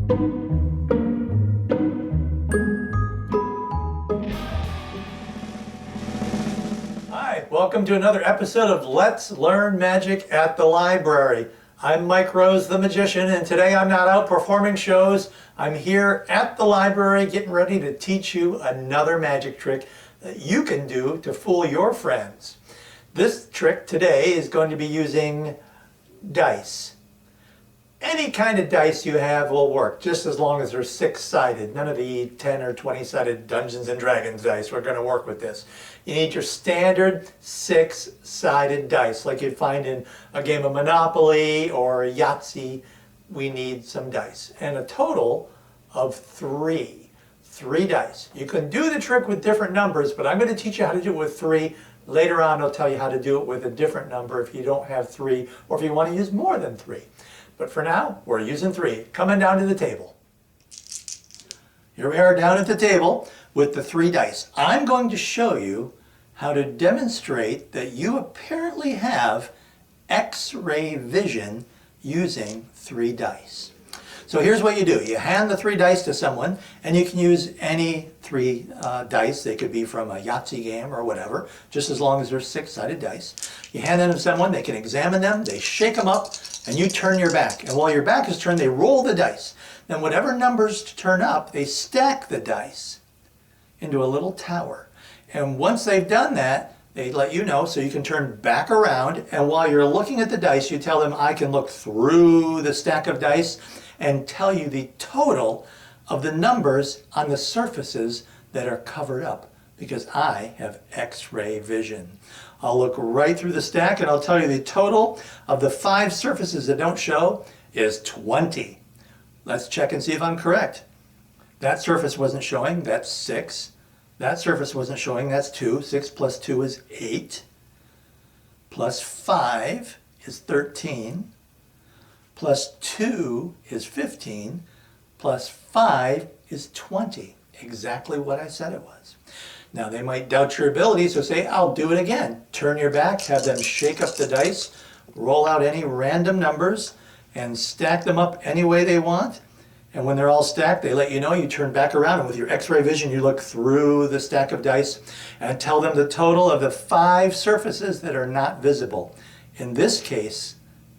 Hi, welcome to another episode of Let's Learn Magic at the Library. I'm Mike Rose, the magician, and today I'm not out performing shows. I'm here at the library getting ready to teach you another magic trick that you can do to fool your friends. This trick today is going to be using dice. Any kind of dice you have will work, just as long as they're six-sided. None of the 10 or 20-sided Dungeons and Dragons dice are going to work with this. You need your standard six-sided dice, like you'd find in a game of Monopoly or Yahtzee. We need some dice, and a total of three dice. You can do the trick with different numbers, but I'm going to teach you how to do it with three. Later on, I'll tell you how to do it with a different number if you don't have three, or if you want to use more than three. But for now, we're using three. Coming down to the table. Here we are down at the table with the three dice. I'm going to show you how to demonstrate that you apparently have X-ray vision using three dice. So here's what you do. You hand the three dice to someone, and you can use any three dice. They could be from a Yahtzee game or whatever, just as long as they're six-sided dice. You hand them to someone, they can examine them, they shake them up, and you turn your back. And while your back is turned, they roll the dice. Then whatever numbers turn up, they stack the dice into a little tower. And once they've done that, they let you know, so you can turn back around, and while you're looking at the dice, you tell them, I can look through the stack of dice and tell you the total of the numbers on the surfaces that are covered up, because I have X-ray vision. I'll look right through the stack and I'll tell you the total of the 5 surfaces that don't show is 20. Let's check and see if I'm correct. That surface wasn't showing, that's 6. That surface wasn't showing, that's 2. 6 plus 2 is 8. Plus 5 is 13. Plus 2 is 15. Plus 5 is 20. Exactly what I said it was. Now they might doubt your ability, so say, I'll do it again. Turn your back, have them shake up the dice, roll out any random numbers, and stack them up any way they want. And when they're all stacked, they let you know, you turn back around, and with your X-ray vision, you look through the stack of dice and tell them the total of the 5 surfaces that are not visible. In this case,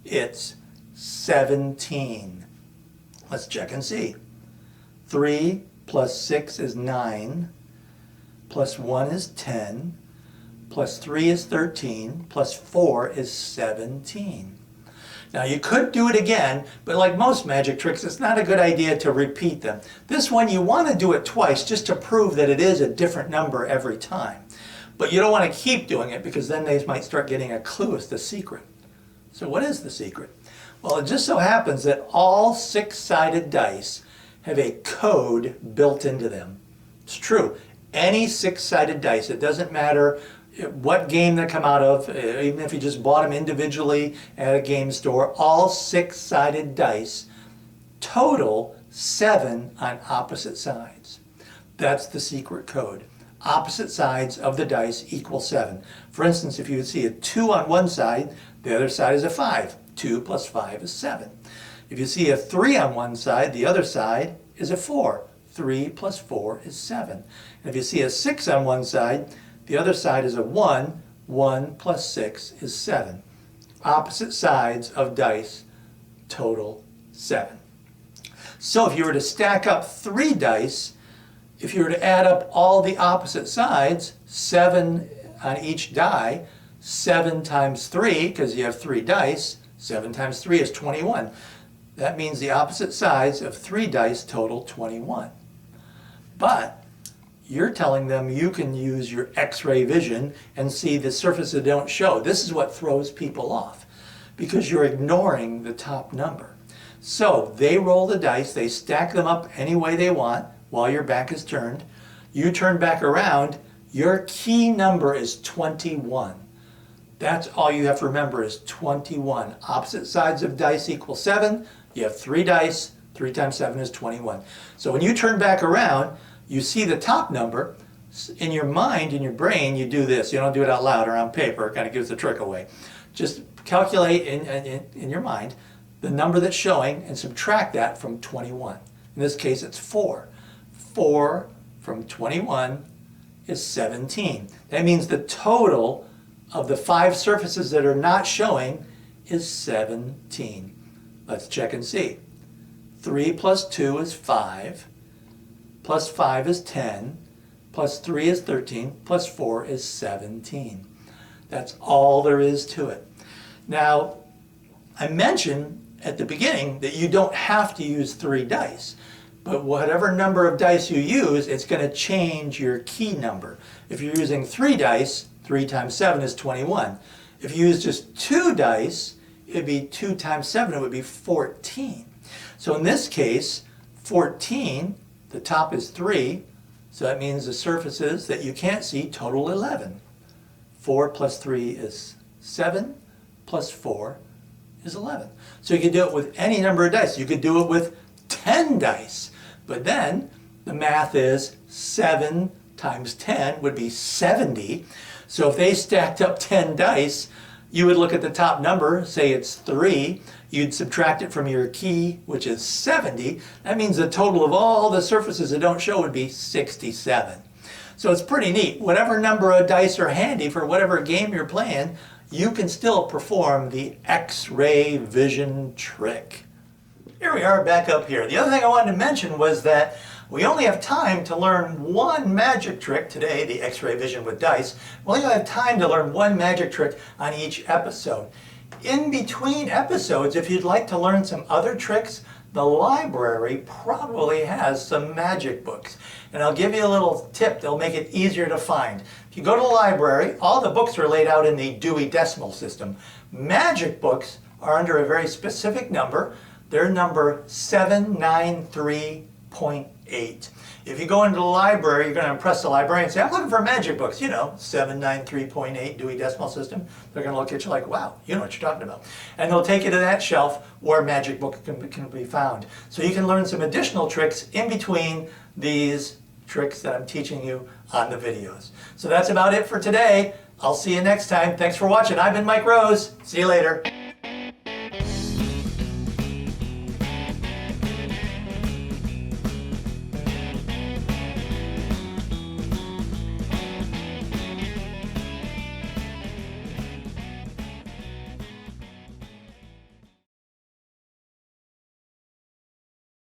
it's 17. Let's check and see. 3 plus 6 is 9. Plus 1 is 10. Plus 3 is 13. Plus 4 is 17. Now you could do it again, but like most magic tricks, it's not a good idea to repeat them. This one, you want to do it twice just to prove that it is a different number every time. But you don't want to keep doing it, because then they might start getting a clue as the secret. So what is the secret? Well, it just so happens that all 6-sided dice have a code built into them. It's true. Any 6-sided dice, it doesn't matter what game they come out of, even if you just bought them individually at a game store, all 6-sided dice total 7 on opposite sides. That's the secret code. Opposite sides of the dice equal 7. For instance, if you would see a 2 on one side, the other side is a 5. 2 plus 5 is 7. If you see a 3 on one side, the other side is a 4. 3 plus 4 is 7. And if you see a 6 on one side, the other side is a 1. 1 plus 6 is 7. Opposite sides of dice total 7. So if you were to stack up 3 dice, if you were to add up all the opposite sides, 7 on each die, 7 times 3, because you have 3 dice, 7 times 3 is 21. That means the opposite sides of 3 dice total 21. But you're telling them you can use your X-ray vision and see the surfaces that don't show. This is what throws people off, because you're ignoring the top number. So they roll the dice, they stack them up any way they want while your back is turned. You turn back around, your key number is 21. That's all you have to remember is 21. Opposite sides of dice equal 7. You have 3 dice. 3 times 7 is 21. So when you turn back around, you see the top number. In your mind, in your brain, you do this. You don't do it out loud or on paper. It kind of gives the trick away. Just calculate in your mind the number that's showing and subtract that from 21. In this case, it's 4. 4 from 21 is 17. That means the total of the 5 surfaces that are not showing is 17. Let's check and see. 3 plus 2 is 5, plus 5 is 10, plus 3 is 13, plus 4 is 17. That's all there is to it. Now, I mentioned at the beginning that you don't have to use 3 dice, but whatever number of dice you use, it's going to change your key number. If you're using 3 dice, 3 times 7 is 21. If you use just 2 dice, it'd be 2 times 7, it would be 14. So in this case, 14, the top is 3, so that means the surfaces that you can't see total 11. 4 plus 3 is 7, plus 4 is 11. So you could do it with any number of dice. You could do it with 10 dice, but then the math is 7 times 10 would be 70. So if they stacked up 10 dice, you would look at the top number, say it's 3, you'd subtract it from your key, which is 70. That means the total of all the surfaces that don't show would be 67. So it's pretty neat. Whatever number of dice are handy for whatever game you're playing, you can still perform the X-ray vision trick. Here we are back up here. The other thing I wanted to mention was that we only have time to learn one magic trick today, the X-ray vision with dice. We only have time to learn one magic trick on each episode. In between episodes, if you'd like to learn some other tricks, the library probably has some magic books. And I'll give you a little tip that'll make it easier to find. If you go to the library, all the books are laid out in the Dewey Decimal System. Magic books are under a very specific number. They're number 793.8. If you go into the library, you're going to impress the librarian and say, I'm looking for magic books, 793.8 Dewey Decimal System. They're going to look at you like, wow, you know what you're talking about. And they'll take you to that shelf where magic books can be found. So you can learn some additional tricks in between these tricks that I'm teaching you on the videos. So that's about it for today. I'll see you next time. Thanks for watching. I've been Mike Rose. See you later.